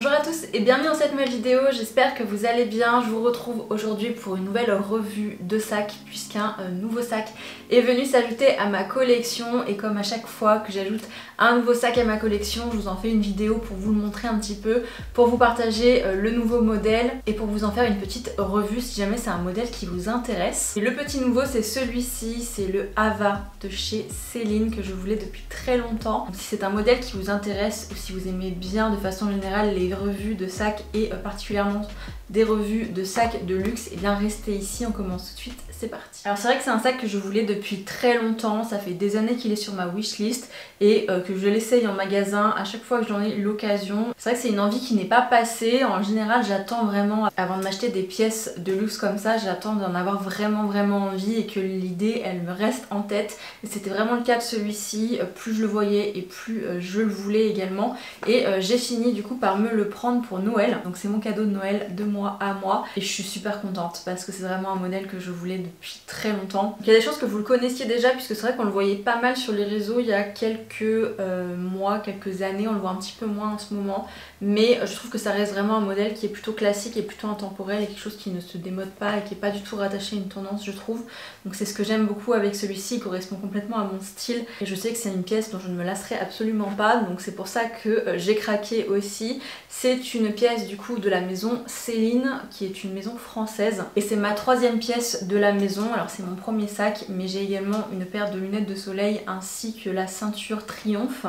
Bonjour à tous et bienvenue dans cette nouvelle vidéo, j'espère que vous allez bien. Je vous retrouve aujourd'hui pour une nouvelle revue de sac puisqu'un nouveau sac est venu s'ajouter à ma collection et comme à chaque fois que j'ajoute un nouveau sac à ma collection, je vous en fais une vidéo pour vous le montrer un petit peu, pour vous partager le nouveau modèle et pour vous en faire une petite revue si jamais c'est un modèle qui vous intéresse. Et le petit nouveau c'est celui-ci, c'est le Ava de chez Céline que je voulais depuis très longtemps. Donc, si c'est un modèle qui vous intéresse ou si vous aimez bien de façon générale les revues de sacs et particulièrement des revues de sacs de luxe, et bien restez ici, on commence tout de suite, c'est parti. Alors c'est vrai que c'est un sac que je voulais depuis très longtemps, ça fait des années qu'il est sur ma wishlist et que je l'essaye en magasin à chaque fois que j'en ai l'occasion. C'est vrai que c'est une envie qui n'est pas passée, en général j'attends vraiment, avant de m'acheter des pièces de luxe comme ça, j'attends d'en avoir vraiment envie et que l'idée elle me reste en tête. Et c'était vraiment le cas de celui-ci, plus je le voyais et plus je le voulais également. Et j'ai fini du coup par me le prendre pour Noël, donc c'est mon cadeau de Noël de moi à moi et je suis super contente parce que c'est vraiment un modèle que je voulais depuis très longtemps. Donc, il y a des choses que vous le connaissiez déjà puisque c'est vrai qu'on le voyait pas mal sur les réseaux il y a quelques mois, quelques années, on le voit un petit peu moins en ce moment, mais je trouve que ça reste vraiment un modèle qui est plutôt classique et plutôt intemporel et quelque chose qui ne se démode pas et qui est pas du tout rattaché à une tendance je trouve. Donc c'est ce que j'aime beaucoup avec celui-ci, il correspond complètement à mon style et je sais que c'est une pièce dont je ne me lasserai absolument pas, donc c'est pour ça que j'ai craqué aussi. C'est une pièce du coup de la maison Céline qui est une maison française et c'est ma troisième pièce de la maison. Alors c'est mon premier sac mais j'ai également une paire de lunettes de soleil ainsi que la ceinture Triomphe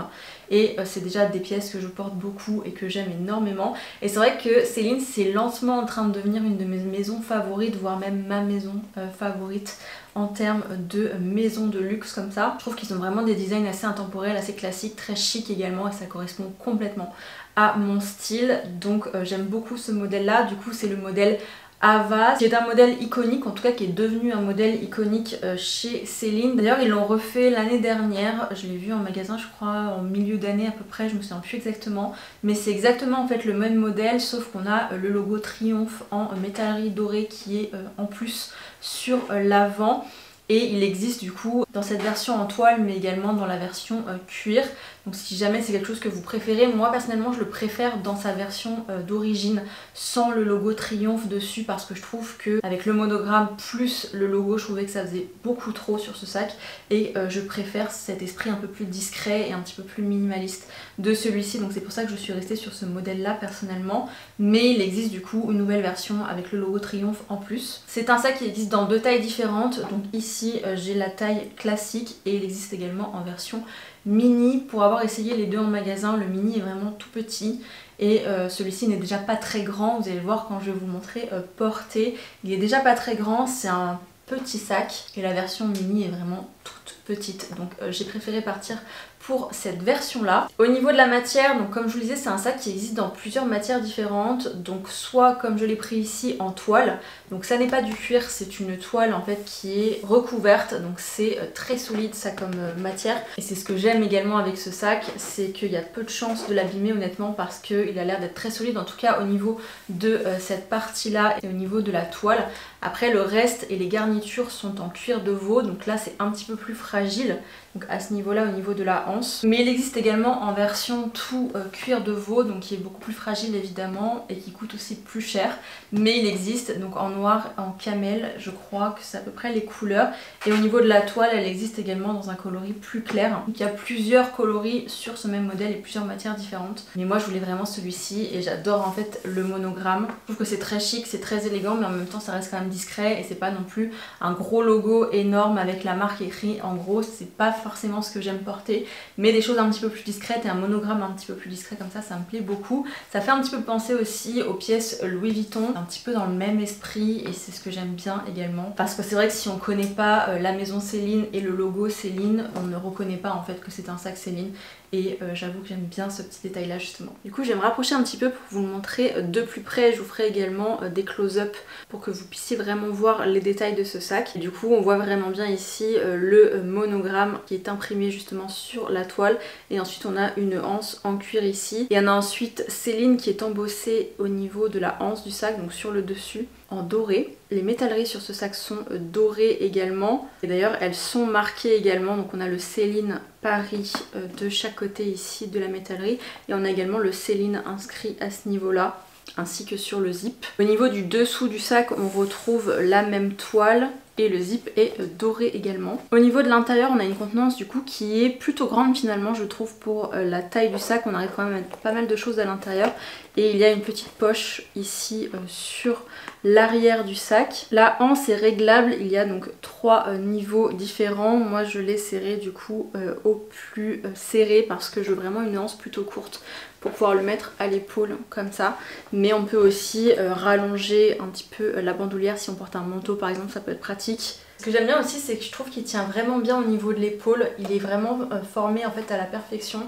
et c'est déjà des pièces que je porte beaucoup et que j'aime énormément. Et c'est vrai que Céline c'est lentement en train de devenir une de mes maisons favorites, voire même ma maison favorite en termes de maison de luxe comme ça. Je trouve qu'ils ont vraiment des designs assez intemporels, assez classiques, très chic également et ça correspond complètement à mon style. Donc j'aime beaucoup ce modèle là, du coup c'est le modèle Ava, qui est un modèle iconique, en tout cas qui est devenu un modèle iconique chez Céline. D'ailleurs ils l'ont refait l'année dernière, je l'ai vu en magasin je crois en milieu d'année à peu près, je me souviens plus exactement, mais c'est exactement en fait le même modèle sauf qu'on a le logo Triomphe en métallerie dorée qui est en plus sur l'avant. Et il existe du coup dans cette version en toile mais également dans la version cuir. Donc si jamais c'est quelque chose que vous préférez, moi personnellement je le préfère dans sa version d'origine sans le logo Triomphe dessus parce que je trouve que avec le monogramme plus le logo je trouvais que ça faisait beaucoup trop sur ce sac et je préfère cet esprit un peu plus discret et un petit peu plus minimaliste de celui-ci, donc c'est pour ça que je suis restée sur ce modèle là personnellement, mais il existe du coup une nouvelle version avec le logo Triomphe en plus. C'est un sac qui existe dans deux tailles différentes, donc ici j'ai la taille classique et il existe également en version mini. Pour avoir essayé les deux en magasin, le mini est vraiment tout petit et celui-ci n'est déjà pas très grand, vous allez le voir quand je vais vous montrer porté, il est déjà pas très grand, c'est un petit sac et la version mini est vraiment toute petite, donc j'ai préféré partir pour cette version là. Au niveau de la matière, donc comme je vous le disais c'est un sac qui existe dans plusieurs matières différentes, donc soit comme je l'ai pris ici en toile, donc ça n'est pas du cuir, c'est une toile en fait qui est recouverte, donc c'est très solide ça comme matière et c'est ce que j'aime également avec ce sac, c'est qu'il y a peu de chances de l'abîmer honnêtement parce qu'il a l'air d'être très solide en tout cas au niveau de cette partie là et au niveau de la toile. Après le reste et les garnitures sont en cuir de veau, donc là c'est un petit peu plus fragile, donc à ce niveau là au niveau de la hanse, mais il existe également en version tout cuir de veau, donc qui est beaucoup plus fragile évidemment et qui coûte aussi plus cher, mais il existe donc en noir, en camel, je crois que c'est à peu près les couleurs, et au niveau de la toile elle existe également dans un coloris plus clair, donc il y a plusieurs coloris sur ce même modèle et plusieurs matières différentes, mais moi je voulais vraiment celui-ci et j'adore en fait le monogramme. Je trouve que c'est très chic, c'est très élégant, mais en même temps ça reste quand même discret et c'est pas non plus un gros logo énorme avec la marque écrit en gros, c'est pas forcément ce que j'aime porter, mais des choses un petit peu plus discrètes et un monogramme un petit peu plus discret comme ça me plaît beaucoup. Ça fait un petit peu penser aussi aux pièces Louis Vuitton, un petit peu dans le même esprit et c'est ce que j'aime bien également, parce que c'est vrai que si on connaît pas la maison Céline et le logo Céline, on ne reconnaît pas en fait que c'est un sac Céline. Et j'avoue que j'aime bien ce petit détail là justement. Du coup je vais me rapprocher un petit peu pour vous le montrer de plus près. Je vous ferai également des close-up pour que vous puissiez vraiment voir les détails de ce sac. Et du coup on voit vraiment bien ici le monogramme qui est imprimé justement sur la toile. Et ensuite on a une anse en cuir ici. Et on a ensuite Céline qui est embossée au niveau de la anse du sac, donc sur le dessus. en doré. Les métalleries sur ce sac sont dorées également. Et d'ailleurs elles sont marquées également. Donc on a le Céline Paris de chaque côté ici de la métallerie. Et on a également le Céline inscrit à ce niveau-là, ainsi que sur le zip. Au niveau du dessous du sac, on retrouve la même toile. Et le zip est doré également. Au niveau de l'intérieur, on a une contenance du coup qui est plutôt grande finalement, je trouve, pour la taille du sac. On arrive quand même à mettre pas mal de choses à l'intérieur. Et il y a une petite poche ici sur l'arrière du sac. La anse est réglable, il y a donc 3 niveaux différents. Moi je l'ai serré du coup au plus serré parce que je veux vraiment une anse plutôt courte pour pouvoir le mettre à l'épaule comme ça. Mais on peut aussi rallonger un petit peu la bandoulière si on porte un manteau par exemple, ça peut être pratique. Ce que j'aime bien aussi, c'est que je trouve qu'il tient vraiment bien au niveau de l'épaule. Il est vraiment formé en fait à la perfection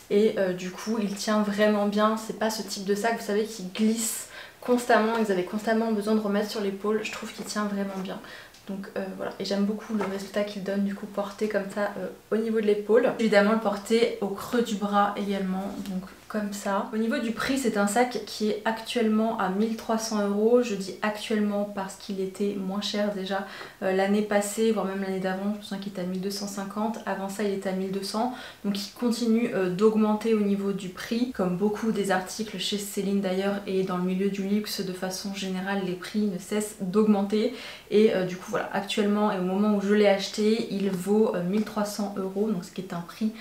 et du coup il tient vraiment bien. C'est pas ce type de sac, vous savez, qui glisse constamment et vous avez constamment besoin de remettre sur l'épaule. Je trouve qu'il tient vraiment bien. Donc voilà, et j'aime beaucoup le résultat qu'il donne du coup porté comme ça au niveau de l'épaule. Évidemment le porter au creux du bras également, donc comme ça. Au niveau du prix, c'est un sac qui est actuellement à 1300 €. Je dis actuellement parce qu'il était moins cher déjà l'année passée, voire même l'année d'avant. Je me souviens qu'il était à 1250, avant ça il était à 1200. Donc il continue d'augmenter au niveau du prix, comme beaucoup des articles chez Céline d'ailleurs, et dans le milieu du luxe de façon générale, les prix ne cessent d'augmenter. Et du coup voilà, actuellement et au moment où je l'ai acheté, il vaut 1300 €, donc ce qui est un prix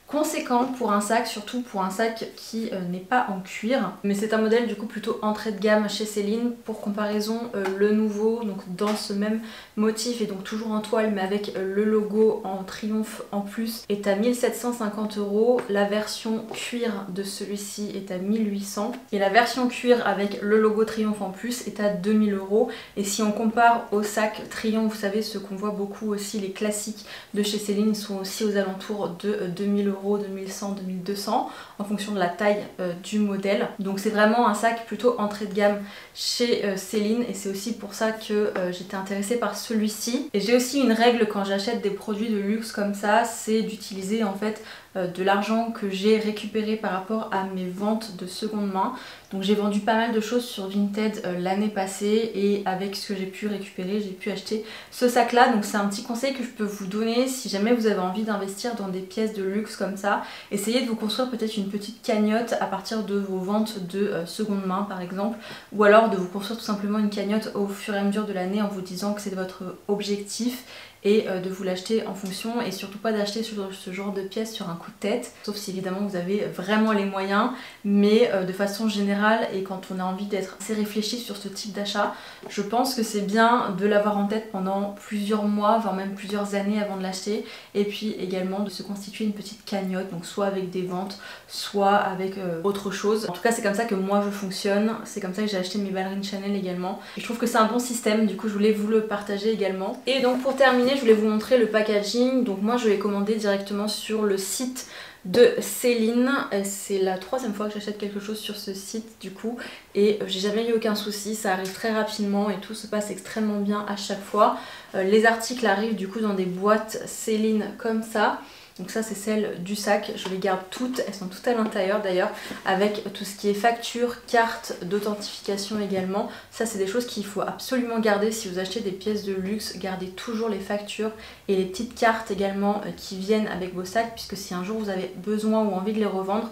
conséquent pour un sac, surtout pour un sac qui n'est pas en cuir. Mais c'est un modèle du coup plutôt entrée de gamme chez Céline. Pour comparaison, le nouveau, donc dans ce même motif et donc toujours en toile mais avec le logo en triomphe en plus, est à 1750 €. La version cuir de celui-ci est à 1800 et la version cuir avec le logo triomphe en plus est à 2000 €. Et si on compare au sac triomphe, vous savez, ce qu'on voit beaucoup aussi, les classiques de chez Céline, ils sont aussi aux alentours de 2000 €, 2100, 2200 en fonction de la taille du modèle. Donc c'est vraiment un sac plutôt entrée de gamme chez Céline et c'est aussi pour ça que j'étais intéressée par celui-ci. Et j'ai aussi une règle quand j'achète des produits de luxe comme ça, c'est d'utiliser en fait de l'argent que j'ai récupéré par rapport à mes ventes de seconde main. Donc j'ai vendu pas mal de choses sur Vinted l'année passée et avec ce que j'ai pu récupérer, j'ai pu acheter ce sac là. Donc c'est un petit conseil que je peux vous donner si jamais vous avez envie d'investir dans des pièces de luxe comme ça. Essayez de vous construire peut-être une petite cagnotte à partir de vos ventes de seconde main par exemple, ou alors de vous construire tout simplement une cagnotte au fur et à mesure de l'année en vous disant que c'est votre objectif et de vous l'acheter en fonction, et surtout pas d'acheter ce genre de pièces sur un coup de tête, sauf si évidemment vous avez vraiment les moyens. Mais de façon générale, et quand on a envie d'être assez réfléchi sur ce type d'achat, je pense que c'est bien de l'avoir en tête pendant plusieurs mois, voire même plusieurs années avant de l'acheter, et puis également de se constituer une petite cagnotte, donc soit avec des ventes, soit avec autre chose. En tout cas c'est comme ça que moi je fonctionne, c'est comme ça que j'ai acheté mes ballerines Chanel également, et je trouve que c'est un bon système, du coup je voulais vous le partager également. Et donc pour terminer, je voulais vous montrer le packaging. Donc moi je l'ai commandé directement sur le site de Céline. C'est la 3e fois que j'achète quelque chose sur ce site du coup, et j'ai jamais eu aucun souci, ça arrive très rapidement et tout se passe extrêmement bien à chaque fois. Les articles arrivent du coup dans des boîtes Céline comme ça. Donc ça c'est celle du sac, je les garde toutes, elles sont toutes à l'intérieur d'ailleurs, avec tout ce qui est facture, carte d'authentification également. Ça c'est des choses qu'il faut absolument garder si vous achetez des pièces de luxe. Gardez toujours les factures et les petites cartes également qui viennent avec vos sacs, puisque si un jour vous avez besoin ou envie de les revendre,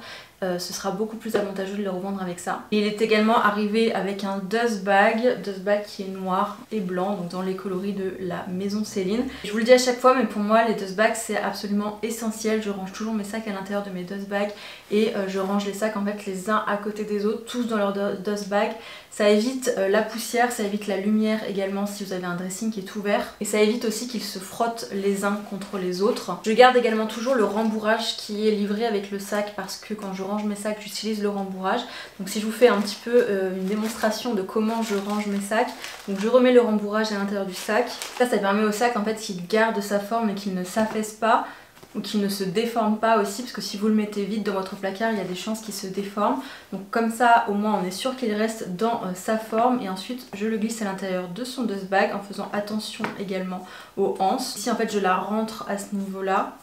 ce sera beaucoup plus avantageux de les revendre avec ça. Et il est également arrivé avec un dust bag qui est noir et blanc, donc dans les coloris de la maison Céline. Je vous le dis à chaque fois, mais pour moi les dust bags c'est absolument essentiel. Je range toujours mes sacs à l'intérieur de mes dust bags et je range les sacs en fait les uns à côté des autres, tous dans leur dust bag. Ça évite la poussière, ça évite la lumière également si vous avez un dressing qui est ouvert, et ça évite aussi qu'ils se frottent les uns contre les autres. Je garde également toujours le rembourrage qui est livré avec le sac, parce que quand je range mes sacs j'utilise le rembourrage. Donc si je vous fais un petit peu une démonstration de comment je range mes sacs, donc je remets le rembourrage à l'intérieur du sac. Ça permet au sac en fait qu'il garde sa forme et qu'il ne s'affaisse pas, ou qu'il ne se déforme pas aussi, parce que si vous le mettez vide dans votre placard, il y a des chances qu'il se déforme. Donc comme ça au moins on est sûr qu'il reste dans sa forme, et ensuite je le glisse à l'intérieur de son dust bag en faisant attention également aux anses. Ici en fait je la rentre à ce niveau là,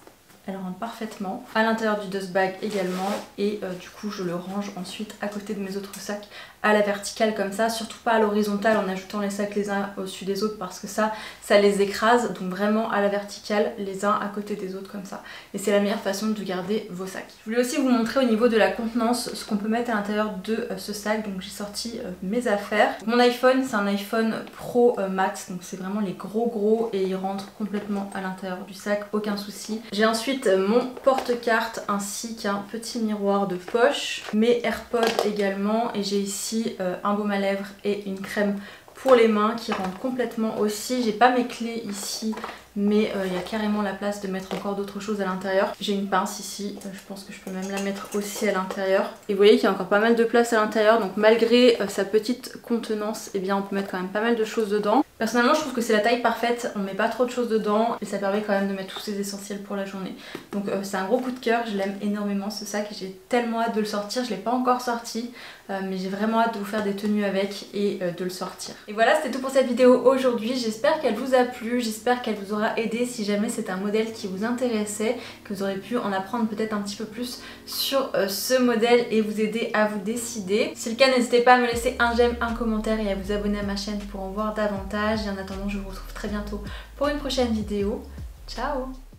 elle rentre parfaitement. À l'intérieur du dust bag également, et du coup je le range ensuite à côté de mes autres sacs à la verticale comme ça, surtout pas à l'horizontale en ajoutant les sacs les uns au-dessus des autres parce que ça les écrase, donc vraiment à la verticale, les uns à côté des autres comme ça. Et c'est la meilleure façon de garder vos sacs. Je voulais aussi vous montrer au niveau de la contenance ce qu'on peut mettre à l'intérieur de ce sac, donc j'ai sorti mes affaires. Mon iPhone, c'est un iPhone Pro Max, donc c'est vraiment les gros et il rentre complètement à l'intérieur du sac, aucun souci. J'ai ensuite mon porte-carte ainsi qu'un petit miroir de poche, mes AirPods également, et j'ai ici un baume à lèvres et une crème pour les mains qui rentrent complètement aussi. J'ai pas mes clés ici, mais il y a carrément la place de mettre encore d'autres choses à l'intérieur. J'ai une pince ici, je pense que je peux même la mettre aussi à l'intérieur. Et vous voyez qu'il y a encore pas mal de place à l'intérieur, donc malgré sa petite contenance, eh bien on peut mettre quand même pas mal de choses dedans. Personnellement je trouve que c'est la taille parfaite, on met pas trop de choses dedans et ça permet quand même de mettre tous ses essentiels pour la journée. Donc c'est un gros coup de cœur, je l'aime énormément ce sac et j'ai tellement hâte de le sortir. Je l'ai pas encore sorti, mais j'ai vraiment hâte de vous faire des tenues avec et de le sortir. Et voilà, c'était tout pour cette vidéo aujourd'hui. J'espère qu'elle vous a plu, j'espère qu'elle vous aura aidé si jamais c'est un modèle qui vous intéressait, que vous aurez pu en apprendre peut-être un petit peu plus sur ce modèle et vous aider à vous décider. Si c'est le cas, n'hésitez pas à me laisser un j'aime, un commentaire et à vous abonner à ma chaîne pour en voir davantage. Et en attendant, je vous retrouve très bientôt pour une prochaine vidéo. Ciao!